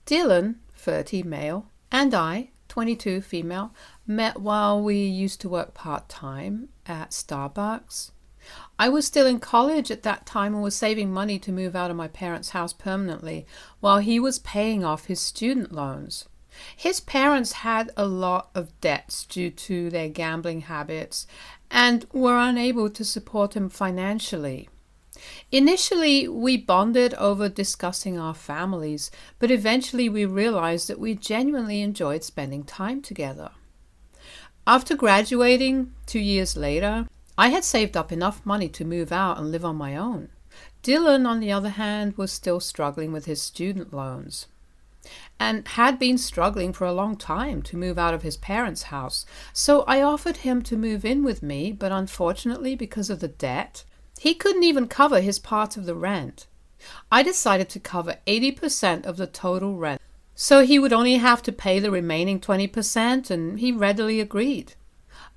Dylan, 30 male, and I, 22 female, met while we used to work part-time at Starbucks. I was still in college at that time and was saving money to move out of my parents' house permanently while he was paying off his student loans. His parents had a lot of debts due to their gambling habits and were unable to support him financially. Initially, we bonded over discussing our families, but eventually we realized that we genuinely enjoyed spending time together. After graduating 2 years later, I had saved up enough money to move out and live on my own. Dylan, on the other hand, was still struggling with his student loans and had been struggling for a long time to move out of his parents' house. So I offered him to move in with me, but unfortunately, because of the debt, he couldn't even cover his part of the rent. I decided to cover 80% of the total rent, so he would only have to pay the remaining 20%, and he readily agreed.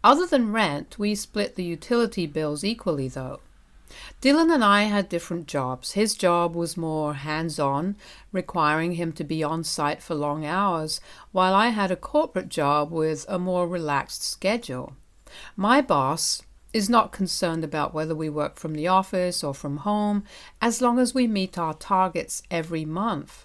Other than rent, we split the utility bills equally, though. Dylan and I had different jobs. His job was more hands-on, requiring him to be on site for long hours, while I had a corporate job with a more relaxed schedule. My boss is not concerned about whether we work from the office or from home, as long as we meet our targets every month.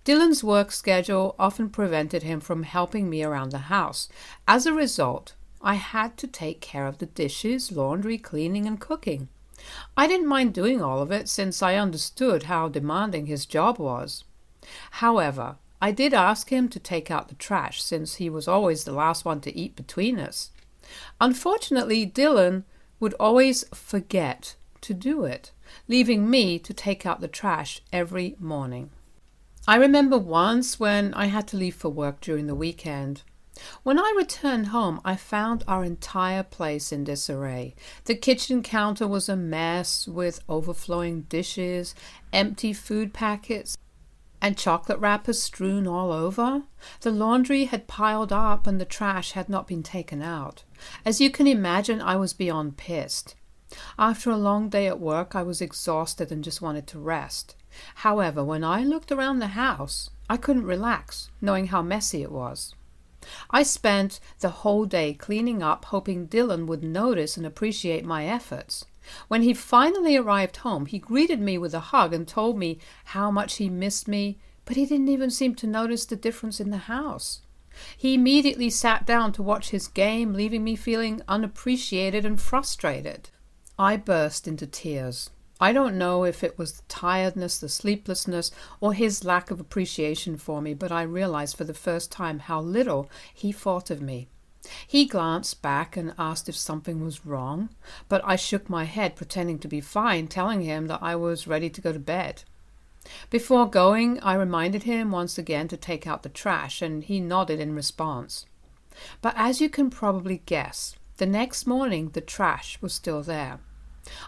Dylan's work schedule often prevented him from helping me around the house. As a result, I had to take care of the dishes, laundry, cleaning, and cooking. I didn't mind doing all of it since I understood how demanding his job was. However, I did ask him to take out the trash since he was always the last one to eat between us. Unfortunately, Dylan would always forget to do it, leaving me to take out the trash every morning. I remember once when I had to leave for work during the weekend. When I returned home, I found our entire place in disarray. The kitchen counter was a mess with overflowing dishes, empty food packets, and chocolate wrappers strewn all over. The laundry had piled up and the trash had not been taken out. As you can imagine, I was beyond pissed. After a long day at work, I was exhausted and just wanted to rest. However, when I looked around the house, I couldn't relax, knowing how messy it was. I spent the whole day cleaning up, hoping Dylan would notice and appreciate my efforts. When he finally arrived home, he greeted me with a hug and told me how much he missed me, but he didn't even seem to notice the difference in the house. He immediately sat down to watch his game, leaving me feeling unappreciated and frustrated. I burst into tears. I don't know if it was the tiredness, the sleeplessness, or his lack of appreciation for me, but I realized for the first time how little he thought of me. He glanced back and asked if something was wrong, but I shook my head, pretending to be fine, telling him that I was ready to go to bed. Before going, I reminded him once again to take out the trash, and he nodded in response. But as you can probably guess, the next morning the trash was still there.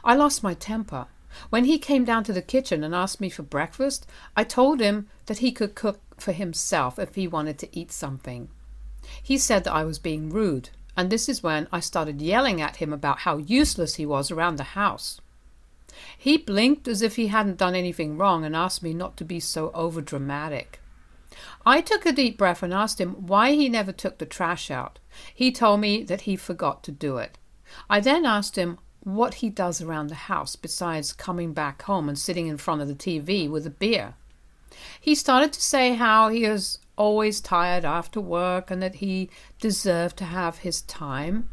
I lost my temper. When he came down to the kitchen and asked me for breakfast, I told him that he could cook for himself if he wanted to eat something. He said that I was being rude, and this is when I started yelling at him about how useless he was around the house. He blinked as if he hadn't done anything wrong and asked me not to be so overdramatic. I took a deep breath and asked him why he never took the trash out. He told me that he forgot to do it. I then asked him what he does around the house besides coming back home and sitting in front of the TV with a beer. He started to say how he is always tired after work and that he deserved to have his time.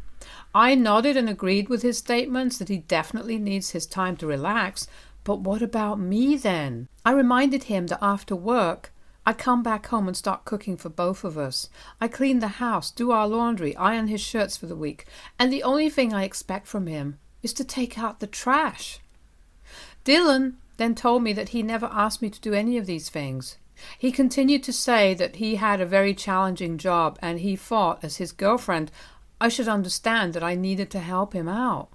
I nodded and agreed with his statements that he definitely needs his time to relax, but what about me then? I reminded him that after work, I come back home and start cooking for both of us. I clean the house, do our laundry, iron his shirts for the week, and the only thing I expect from him is to take out the trash. Dylan then told me that he never asked me to do any of these things. He continued to say that he had a very challenging job and he thought, as his girlfriend, I should understand that I needed to help him out.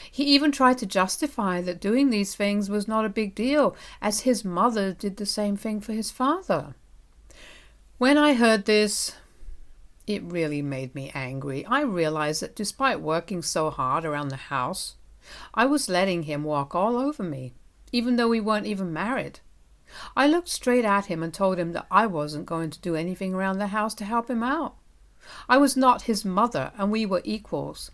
He even tried to justify that doing these things was not a big deal, as his mother did the same thing for his father. When I heard this, it really made me angry. I realized that despite working so hard around the house, I was letting him walk all over me, even though we weren't even married. I looked straight at him and told him that I wasn't going to do anything around the house to help him out. I was not his mother, and we were equals.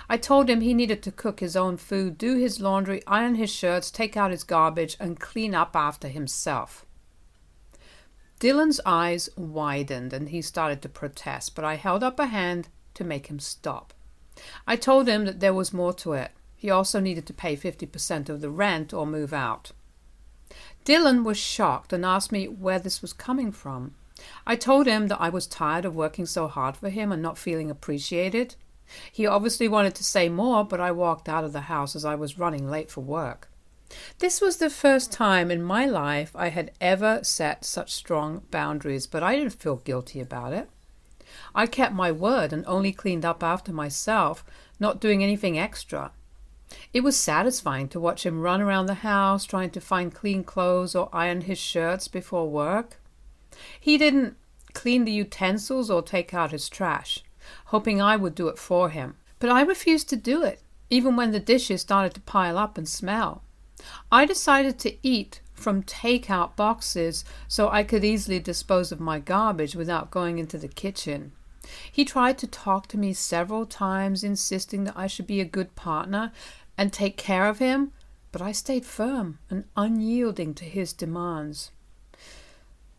I told him he needed to cook his own food, do his laundry, iron his shirts, take out his garbage, and clean up after himself. Dylan's eyes widened and he started to protest, but I held up a hand to make him stop. I told him that there was more to it. He also needed to pay 50% of the rent or move out. Dylan was shocked and asked me where this was coming from. I told him that I was tired of working so hard for him and not feeling appreciated. He obviously wanted to say more, but I walked out of the house as I was running late for work. This was the first time in my life I had ever set such strong boundaries, but I didn't feel guilty about it. I kept my word and only cleaned up after myself, not doing anything extra. It was satisfying to watch him run around the house trying to find clean clothes or iron his shirts before work. He didn't clean the utensils or take out his trash, hoping I would do it for him. But I refused to do it, even when the dishes started to pile up and smell. I decided to eat from take-out boxes so I could easily dispose of my garbage without going into the kitchen. He tried to talk to me several times, insisting that I should be a good partner and take care of him, but I stayed firm and unyielding to his demands.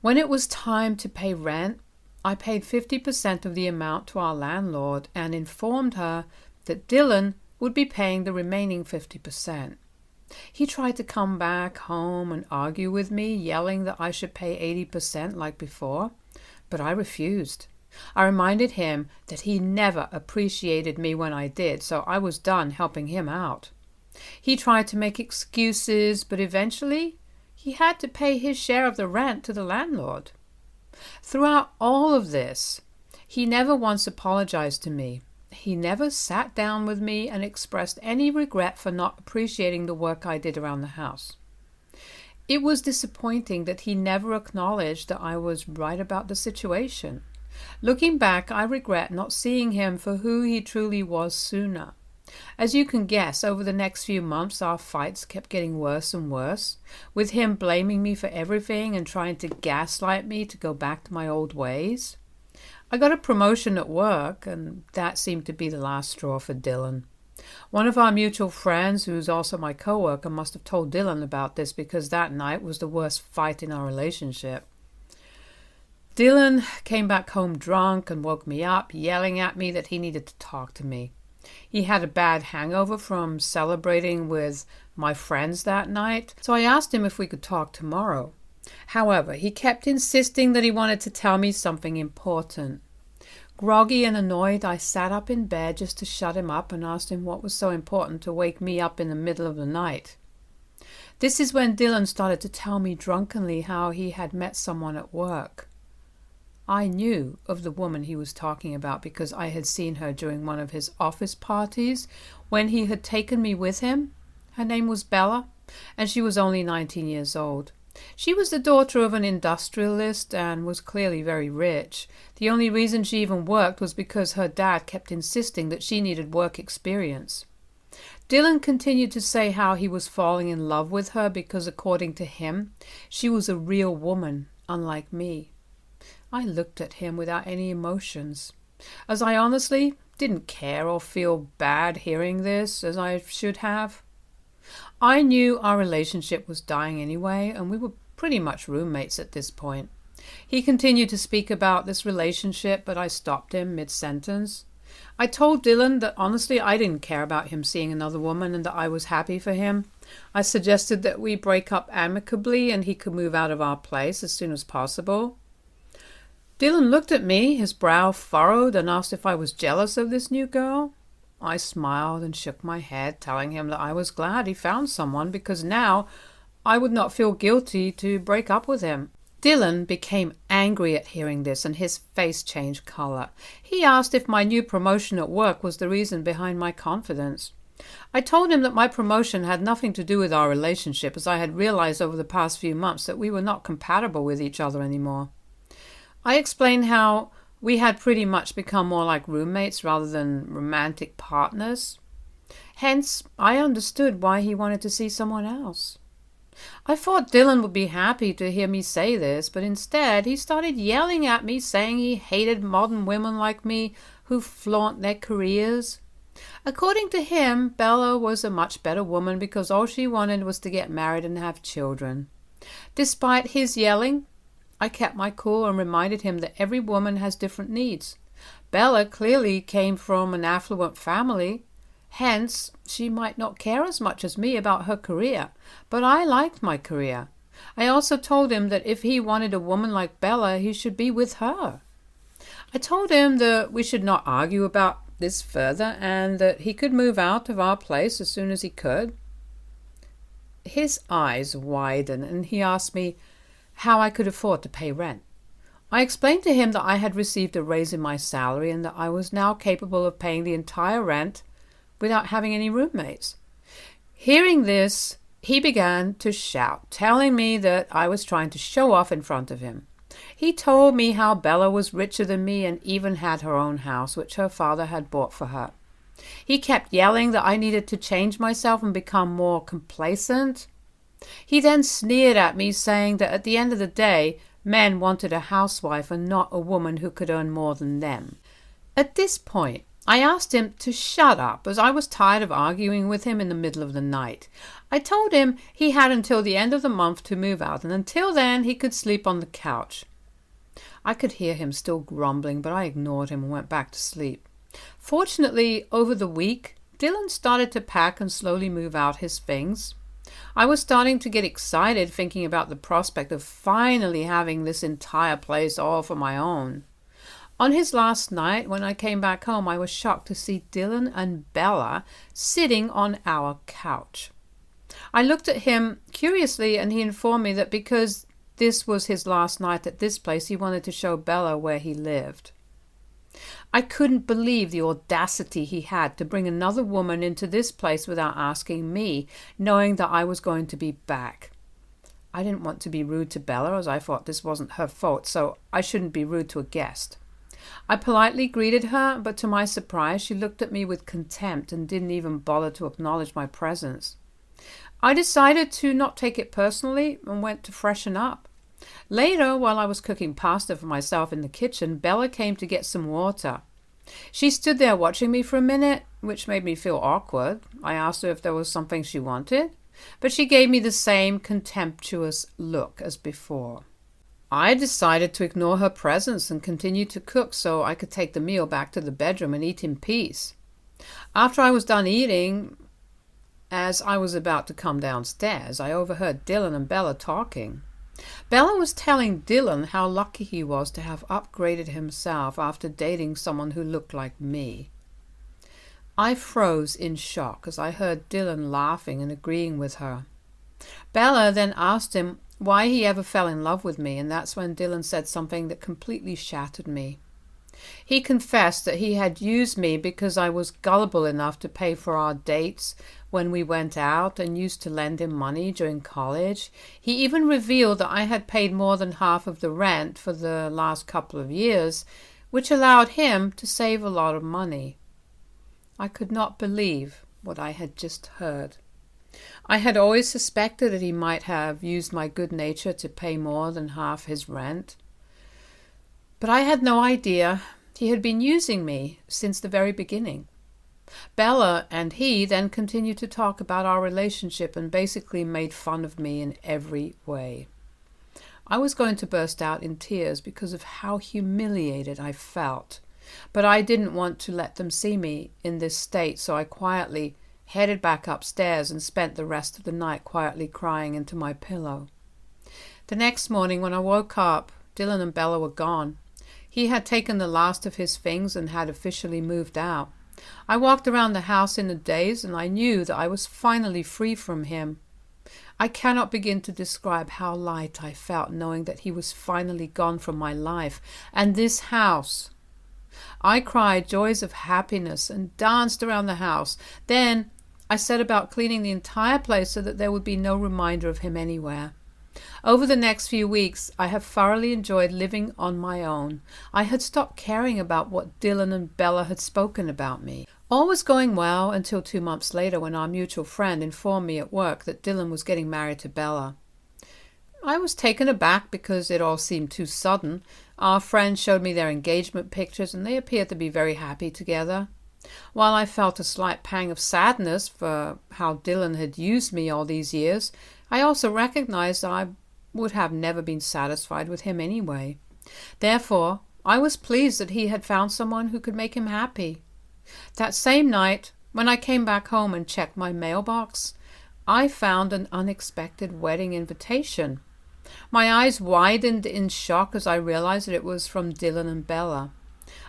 When it was time to pay rent, I paid 50% of the amount to our landlord and informed her that Dylan would be paying the remaining 50%. He tried to come back home and argue with me, yelling that I should pay 80% like before, but I refused. I reminded him that he never appreciated me when I did, so I was done helping him out. He tried to make excuses, but eventually he had to pay his share of the rent to the landlord. Throughout all of this, he never once apologized to me. He never sat down with me and expressed any regret for not appreciating the work I did around the house. It was disappointing that he never acknowledged that I was right about the situation. Looking back, I regret not seeing him for who he truly was sooner. As you can guess, over the next few months, our fights kept getting worse and worse, with him blaming me for everything and trying to gaslight me to go back to my old ways. I got a promotion at work, and that seemed to be the last straw for Dylan. One of our mutual friends, who's also my coworker, must have told Dylan about this because that night was the worst fight in our relationship. Dylan came back home drunk and woke me up, yelling at me that he needed to talk to me. He had a bad hangover from celebrating with my friends that night, so I asked him if we could talk tomorrow. However, he kept insisting that he wanted to tell me something important. Groggy and annoyed, I sat up in bed just to shut him up and asked him what was so important to wake me up in the middle of the night. This is when Dylan started to tell me drunkenly how he had met someone at work. I knew of the woman he was talking about because I had seen her during one of his office parties when he had taken me with him. Her name was Bella, and she was only 19 years old. She was the daughter of an industrialist and was clearly very rich. The only reason she even worked was because her dad kept insisting that she needed work experience. Dylan continued to say how he was falling in love with her because, according to him, she was a real woman, unlike me. I looked at him without any emotions, as I honestly didn't care or feel bad hearing this, as I should have. I knew our relationship was dying anyway, and we were pretty much roommates at this point. He continued to speak about this relationship, but I stopped him mid-sentence. I told Dylan that honestly I didn't care about him seeing another woman and that I was happy for him. I suggested that we break up amicably and he could move out of our place as soon as possible. Dylan looked at me, his brow furrowed, and asked if I was jealous of this new girl. I smiled and shook my head, telling him that I was glad he found someone because now I would not feel guilty to break up with him. Dylan became angry at hearing this and his face changed color. He asked if my new promotion at work was the reason behind my confidence. I told him that my promotion had nothing to do with our relationship, as I had realized over the past few months that we were not compatible with each other anymore. I explained how we had pretty much become more like roommates rather than romantic partners. Hence, I understood why he wanted to see someone else. I thought Dylan would be happy to hear me say this, but instead he started yelling at me, saying he hated modern women like me who flaunt their careers. According to him, Bella was a much better woman because all she wanted was to get married and have children. Despite his yelling, I kept my cool and reminded him that every woman has different needs. Bella clearly came from an affluent family. Hence, she might not care as much as me about her career, but I liked my career. I also told him that if he wanted a woman like Bella, he should be with her. I told him that we should not argue about this further and that he could move out of our place as soon as he could. His eyes widened and he asked me how I could afford to pay rent. I explained to him that I had received a raise in my salary and that I was now capable of paying the entire rent without having any roommates. Hearing this, he began to shout, telling me that I was trying to show off in front of him. He told me how Bella was richer than me and even had her own house, which her father had bought for her. He kept yelling that I needed to change myself and become more complacent. He then sneered at me, saying that at the end of the day, men wanted a housewife and not a woman who could earn more than them. At this point, I asked him to shut up, as I was tired of arguing with him in the middle of the night. I told him he had until the end of the month to move out, and until then he could sleep on the couch. I could hear him still grumbling, but I ignored him and went back to sleep. Fortunately, over the week, Dylan started to pack and slowly move out his things. I was starting to get excited thinking about the prospect of finally having this entire place all for my own. On his last night, when I came back home, I was shocked to see Dylan and Bella sitting on our couch. I looked at him curiously and he informed me that because this was his last night at this place, he wanted to show Bella where he lived. I couldn't believe the audacity he had to bring another woman into this place without asking me, knowing that I was going to be back. I didn't want to be rude to Bella, as I thought this wasn't her fault, so I shouldn't be rude to a guest. I politely greeted her, but to my surprise, she looked at me with contempt and didn't even bother to acknowledge my presence. I decided to not take it personally and went to freshen up. Later, while I was cooking pasta for myself in the kitchen, Bella came to get some water. She stood there watching me for a minute, which made me feel awkward. I asked her if there was something she wanted, but she gave me the same contemptuous look as before. I decided to ignore her presence and continue to cook so I could take the meal back to the bedroom and eat in peace. After I was done eating, as I was about to come downstairs, I overheard Dylan and Bella talking. Bella was telling Dylan how lucky he was to have upgraded himself after dating someone who looked like me. I froze in shock as I heard Dylan laughing and agreeing with her. Bella then asked him why he ever fell in love with me, and that's when Dylan said something that completely shattered me. He confessed that he had used me because I was gullible enough to pay for our dates when we went out and used to lend him money during college. He even revealed that I had paid more than half of the rent for the last couple of years, which allowed him to save a lot of money. I could not believe what I had just heard. I had always suspected that he might have used my good nature to pay more than half his rent. But I had no idea he had been using me since the very beginning. Bella and he then continued to talk about our relationship and basically made fun of me in every way. I was going to burst out in tears because of how humiliated I felt, but I didn't want to let them see me in this state, so I quietly headed back upstairs and spent the rest of the night quietly crying into my pillow. The next morning when I woke up, Dylan and Bella were gone. He had taken the last of his things and had officially moved out. I walked around the house in a daze and I knew that I was finally free from him. I cannot begin to describe how light I felt knowing that he was finally gone from my life and this house. I cried joys of happiness and danced around the house. Then I set about cleaning the entire place so that there would be no reminder of him anywhere. Over the next few weeks, I have thoroughly enjoyed living on my own. I had stopped caring about what Dylan and Bella had spoken about me. All was going well until 2 months later when our mutual friend informed me at work that Dylan was getting married to Bella. I was taken aback because it all seemed too sudden. Our friend showed me their engagement pictures and they appeared to be very happy together. While I felt a slight pang of sadness for how Dylan had used me all these years, I also recognized I would have never been satisfied with him anyway. Therefore, I was pleased that he had found someone who could make him happy. That same night, when I came back home and checked my mailbox, I found an unexpected wedding invitation. My eyes widened in shock as I realized that it was from Dylan and Bella.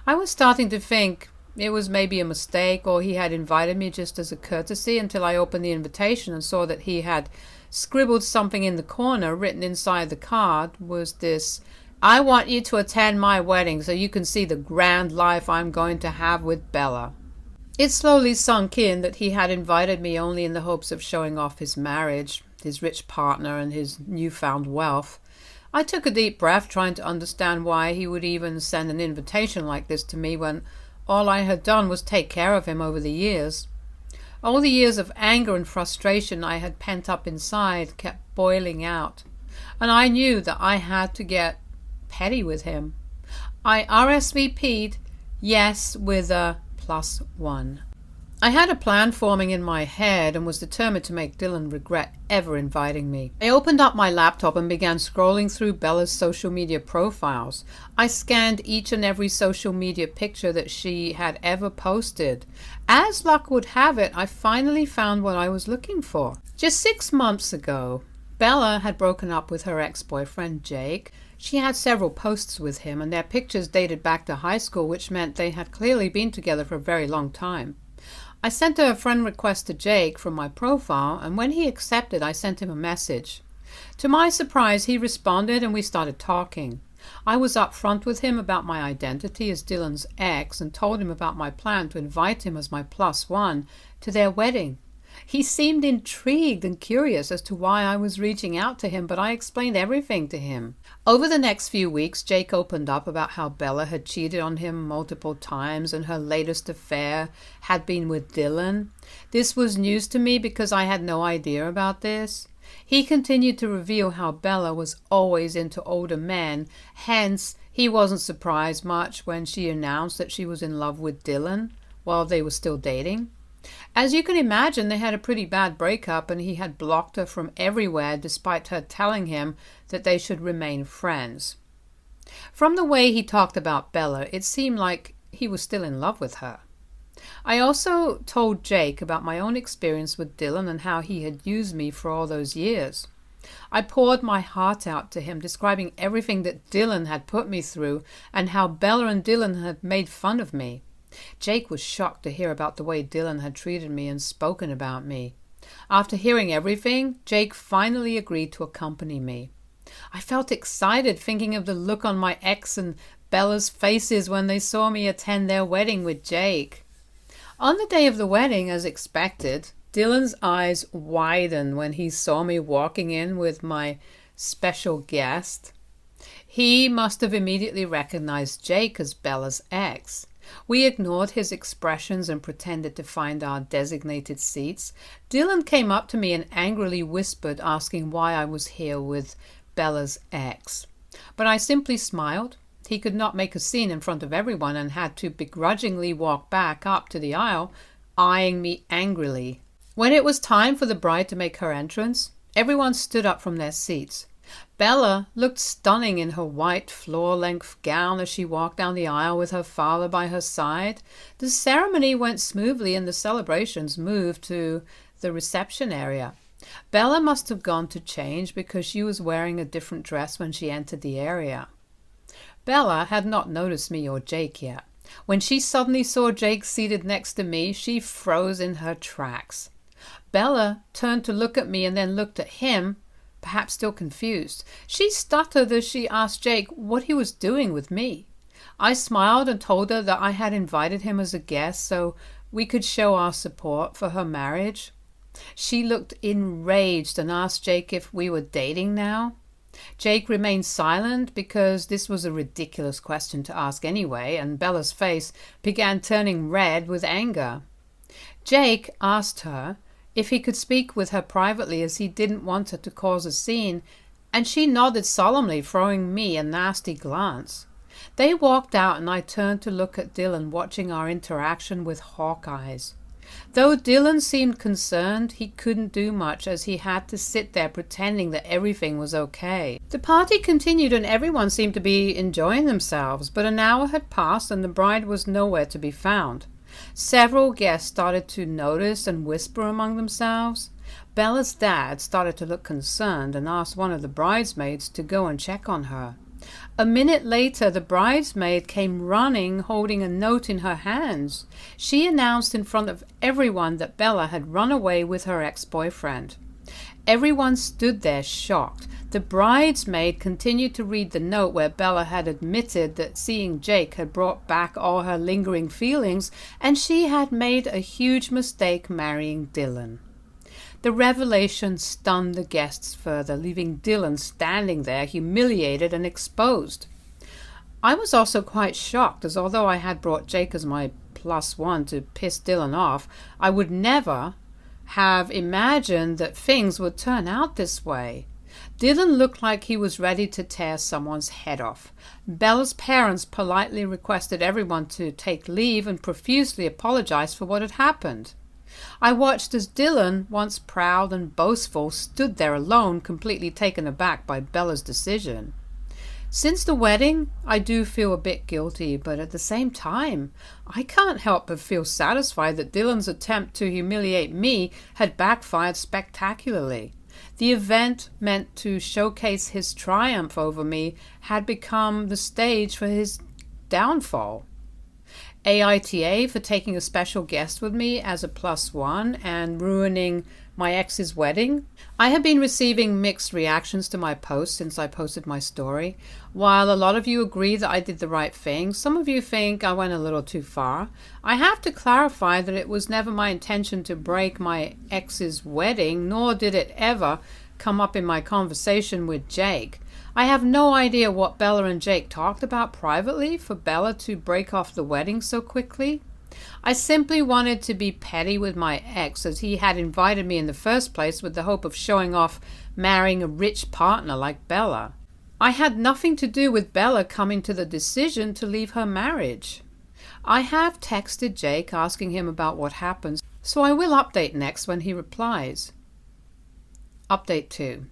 I was starting to think it was maybe a mistake or he had invited me just as a courtesy until I opened the invitation and saw that he had scribbled something in the corner. Written inside the card was this: "I want you to attend my wedding so you can see the grand life I'm going to have with Bella." It slowly sunk in that he had invited me only in the hopes of showing off his marriage, his rich partner, and his newfound wealth. I took a deep breath, trying to understand why he would even send an invitation like this to me when all I had done was take care of him over the years. All the years of anger and frustration I had pent up inside kept boiling out, and I knew that I had to get petty with him. I RSVP'd yes with a +1. I had a plan forming in my head and was determined to make Dylan regret ever inviting me. I opened up my laptop and began scrolling through Bella's social media profiles. I scanned each and every social media picture that she had ever posted. As luck would have it, I finally found what I was looking for. Just 6 months ago, Bella had broken up with her ex-boyfriend, Jake. She had several posts with him, and their pictures dated back to high school, which meant they had clearly been together for a very long time. I sent a friend request to Jake from my profile, and when he accepted, I sent him a message. To my surprise, he responded and we started talking. I was upfront with him about my identity as Dylan's ex and told him about my plan to invite him as my +1 to their wedding. He seemed intrigued and curious as to why I was reaching out to him, but I explained everything to him. Over the next few weeks, Jake opened up about how Bella had cheated on him multiple times and her latest affair had been with Dylan. This was news to me because I had no idea about this. He continued to reveal how Bella was always into older men, hence he wasn't surprised much when she announced that she was in love with Dylan while they were still dating. As you can imagine, they had a pretty bad breakup and he had blocked her from everywhere despite her telling him that they should remain friends. From the way he talked about Bella, it seemed like he was still in love with her. I also told Jake about my own experience with Dylan and how he had used me for all those years. I poured my heart out to him, describing everything that Dylan had put me through and how Bella and Dylan had made fun of me. Jake was shocked to hear about the way Dylan had treated me and spoken about me. After hearing everything, Jake finally agreed to accompany me. I felt excited thinking of the look on my ex and Bella's faces when they saw me attend their wedding with Jake. On the day of the wedding, as expected, Dylan's eyes widened when he saw me walking in with my special guest. He must have immediately recognized Jake as Bella's ex. We ignored his expressions and pretended to find our designated seats. Dylan came up to me and angrily whispered, asking why I was here with Bella's ex. But I simply smiled. He could not make a scene in front of everyone and had to begrudgingly walk back up to the aisle, eyeing me angrily. When it was time for the bride to make her entrance, everyone stood up from their seats. Bella looked stunning in her white floor-length gown as she walked down the aisle with her father by her side. The ceremony went smoothly and the celebrations moved to the reception area. Bella must have gone to change because she was wearing a different dress when she entered the area. Bella had not noticed me or Jake yet. When she suddenly saw Jake seated next to me, she froze in her tracks. Bella turned to look at me and then looked at him, perhaps still confused. She stuttered as she asked Jake what he was doing with me. I smiled and told her that I had invited him as a guest so we could show our support for her marriage. She looked enraged and asked Jake if we were dating now. Jake remained silent because this was a ridiculous question to ask anyway, and Bella's face began turning red with anger. Jake asked her if he could speak with her privately as he didn't want her to cause a scene, and she nodded solemnly, throwing me a nasty glance. They walked out and I turned to look at Dylan, watching our interaction with hawk eyes. Though Dylan seemed concerned, he couldn't do much as he had to sit there pretending that everything was okay. The party continued and everyone seemed to be enjoying themselves, but an hour had passed and the bride was nowhere to be found. Several guests started to notice and whisper among themselves. Bella's dad started to look concerned and asked one of the bridesmaids to go and check on her. A minute later, the bridesmaid came running, holding a note in her hands. She announced in front of everyone that Bella had run away with her ex-boyfriend. Everyone stood there shocked. The bridesmaid continued to read the note where Bella had admitted that seeing Jake had brought back all her lingering feelings, and she had made a huge mistake marrying Dylan. The revelation stunned the guests further, leaving Dylan standing there, humiliated and exposed. I was also quite shocked, as although I had brought Jake as my +1 to piss Dylan off, I would never have imagined that things would turn out this way. Dylan looked like he was ready to tear someone's head off. Bella's parents politely requested everyone to take leave and profusely apologized for what had happened. I watched as Dylan, once proud and boastful, stood there alone, completely taken aback by Bella's decision. Since the wedding, I do feel a bit guilty, but at the same time, I can't help but feel satisfied that Dylan's attempt to humiliate me had backfired spectacularly. The event meant to showcase his triumph over me had become the stage for his downfall. AITA for taking a special guest with me as a +1 and ruining my ex's wedding. I have been receiving mixed reactions to my post since I posted my story. While a lot of you agree that I did the right thing, some of you think I went a little too far. I have to clarify that it was never my intention to break my ex's wedding, nor did it ever come up in my conversation with Jake. I have no idea what Bella and Jake talked about privately for Bella to break off the wedding so quickly. I simply wanted to be petty with my ex, as he had invited me in the first place with the hope of showing off marrying a rich partner like Bella. I had nothing to do with Bella coming to the decision to leave her marriage. I have texted Jake asking him about what happened, so I will update next when he replies. Update 2.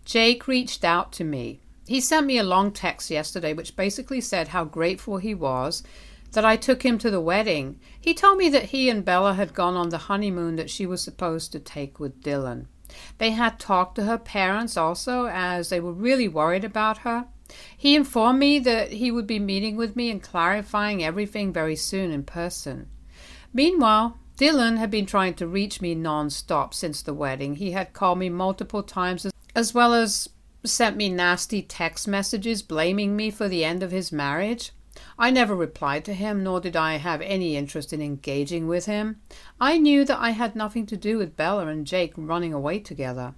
Jake reached out to me. He sent me a long text yesterday which basically said how grateful he was that I took him to the wedding. He told me that he and Bella had gone on the honeymoon that she was supposed to take with Dylan. They had talked to her parents also, as they were really worried about her. He informed me that he would be meeting with me and clarifying everything very soon in person. Meanwhile, Dylan had been trying to reach me non-stop since the wedding. He had called me multiple times, as well as sent me nasty text messages blaming me for the end of his marriage. I never replied to him, nor did I have any interest in engaging with him. I knew that I had nothing to do with Bella and Jake running away together.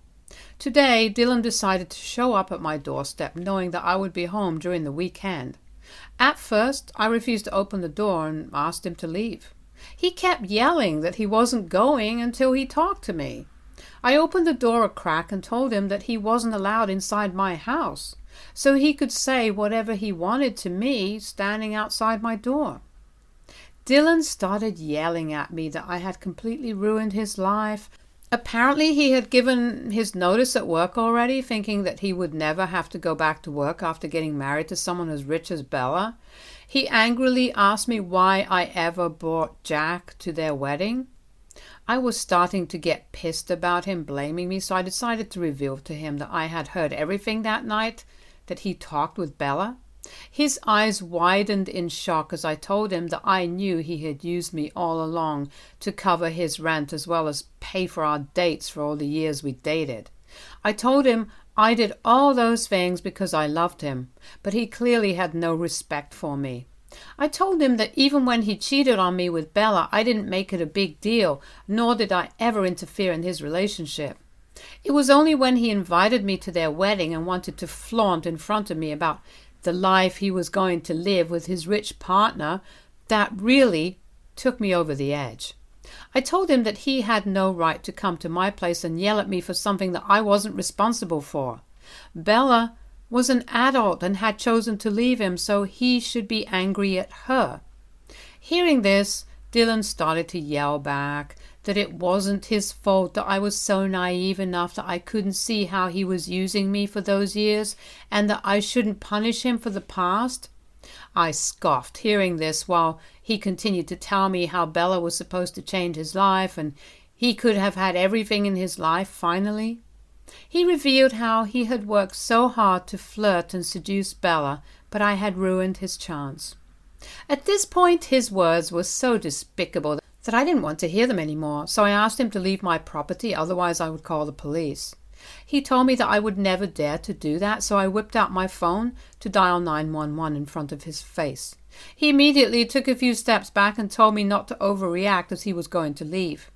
Today, Dylan decided to show up at my doorstep, knowing that I would be home during the weekend. At first, I refused to open the door and asked him to leave. He kept yelling that he wasn't going until he talked to me. I opened the door a crack and told him that he wasn't allowed inside my house, so he could say whatever he wanted to me standing outside my door. Dylan started yelling at me that I had completely ruined his life. Apparently he had given his notice at work already, thinking that he would never have to go back to work after getting married to someone as rich as Bella. He angrily asked me why I ever brought Jack to their wedding. I was starting to get pissed about him blaming me, so I decided to reveal to him that I had heard everything that night, that he talked with Bella. His eyes widened in shock as I told him that I knew he had used me all along to cover his rent as well as pay for our dates for all the years we dated. I told him I did all those things because I loved him, but he clearly had no respect for me. I told him that even when he cheated on me with Bella, I didn't make it a big deal, nor did I ever interfere in his relationship. It was only when he invited me to their wedding and wanted to flaunt in front of me about the life he was going to live with his rich partner that really took me over the edge. I told him that he had no right to come to my place and yell at me for something that I wasn't responsible for. Bella was an adult and had chosen to leave him, so he should be angry at her. Hearing this, Dylan started to yell back that it wasn't his fault, that I was so naive enough that I couldn't see how he was using me for those years, and that I shouldn't punish him for the past. I scoffed hearing this while he continued to tell me how Bella was supposed to change his life and he could have had everything in his life finally. He revealed how he had worked so hard to flirt and seduce Bella, but I had ruined his chance. At this point, his words were so despicable that I didn't want to hear them anymore, so I asked him to leave my property, otherwise I would call the police. He told me that I would never dare to do that, so I whipped out my phone to dial 911 in front of his face. He immediately took a few steps back and told me not to overreact as he was going to leave.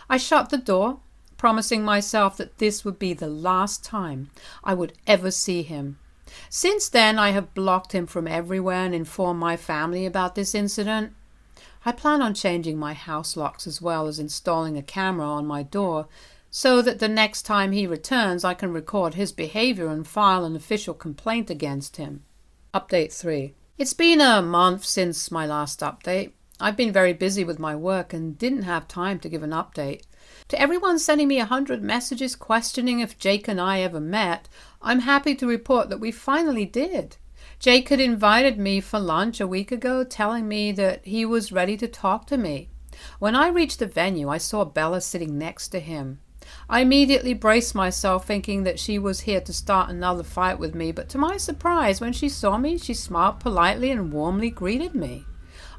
I shut the door, promising myself that this would be the last time I would ever see him. Since then, I have blocked him from everywhere and informed my family about this incident. I plan on changing my house locks as well as installing a camera on my door so that the next time he returns I can record his behavior and file an official complaint against him. Update 3. It's been a month since my last update. I've been very busy with my work and didn't have time to give an update. To everyone sending me 100 messages questioning if Jake and I ever met, I'm happy to report that we finally did. Jake had invited me for lunch a week ago, telling me that he was ready to talk to me. When I reached the venue, I saw Bella sitting next to him. I immediately braced myself, thinking that she was here to start another fight with me, but to my surprise, when she saw me, she smiled politely and warmly greeted me.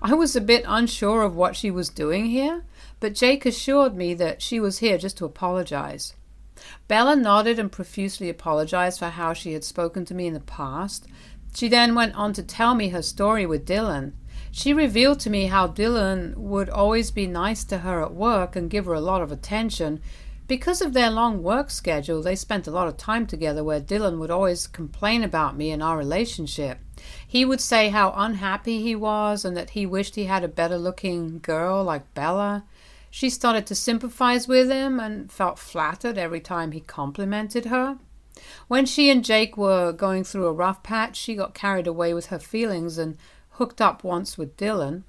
I was a bit unsure of what she was doing here, but Jake assured me that she was here just to apologize. Bella nodded and profusely apologized for how she had spoken to me in the past. She then went on to tell me her story with Dylan. She revealed to me how Dylan would always be nice to her at work and give her a lot of attention. Because of their long work schedule, they spent a lot of time together where Dylan would always complain about me and our relationship. He would say how unhappy he was and that he wished he had a better-looking girl like Bella. She started to sympathize with him and felt flattered every time he complimented her. When she and Jake were going through a rough patch, she got carried away with her feelings and hooked up once with Dylan.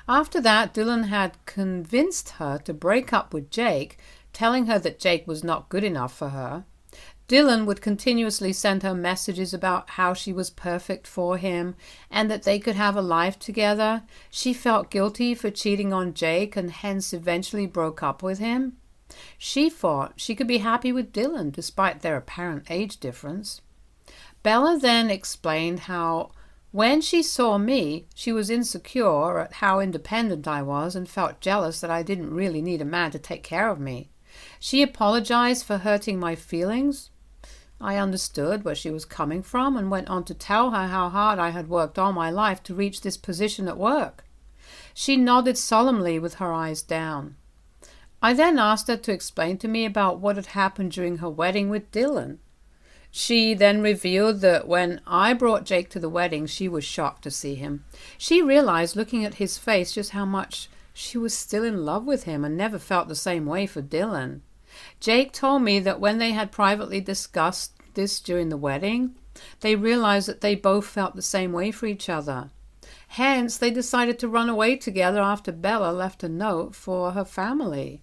After that, Dylan had convinced her to break up with Jake, telling her that Jake was not good enough for her. Dylan would continuously send her messages about how she was perfect for him and that they could have a life together. She felt guilty for cheating on Jake and hence eventually broke up with him. She thought she could be happy with Dylan despite their apparent age difference. Bella then explained how when she saw me, she was insecure at how independent I was and felt jealous that I didn't really need a man to take care of me. She apologized for hurting my feelings. I understood where she was coming from and went on to tell her how hard I had worked all my life to reach this position at work. She nodded solemnly with her eyes down. I then asked her to explain to me about what had happened during her wedding with Dylan. She then revealed that when I brought Jake to the wedding, she was shocked to see him. She realized, looking at his face, just how much she was still in love with him and never felt the same way for Dylan. Jake told me that when they had privately discussed this during the wedding, they realized that they both felt the same way for each other. Hence, they decided to run away together after Bella left a note for her family.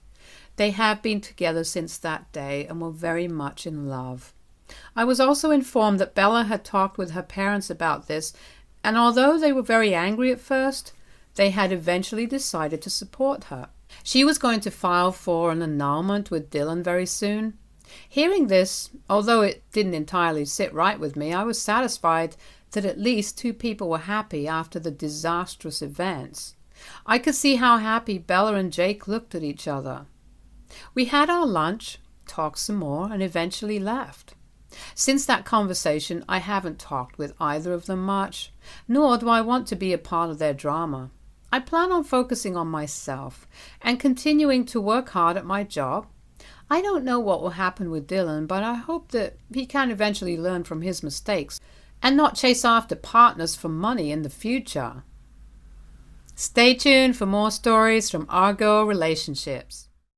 They have been together since that day and were very much in love. I was also informed that Bella had talked with her parents about this, and although they were very angry at first, they had eventually decided to support her. She was going to file for an annulment with Dylan very soon. Hearing this, although it didn't entirely sit right with me, I was satisfied that at least two people were happy after the disastrous events. I could see how happy Bella and Jake looked at each other. We had our lunch, talked some more, and eventually left. Since that conversation, I haven't talked with either of them much, nor do I want to be a part of their drama. I plan on focusing on myself and continuing to work hard at my job. I don't know what will happen with Dylan, but I hope that he can eventually learn from his mistakes and not chase after partners for money in the future. Stay tuned for more stories from our girl relationships.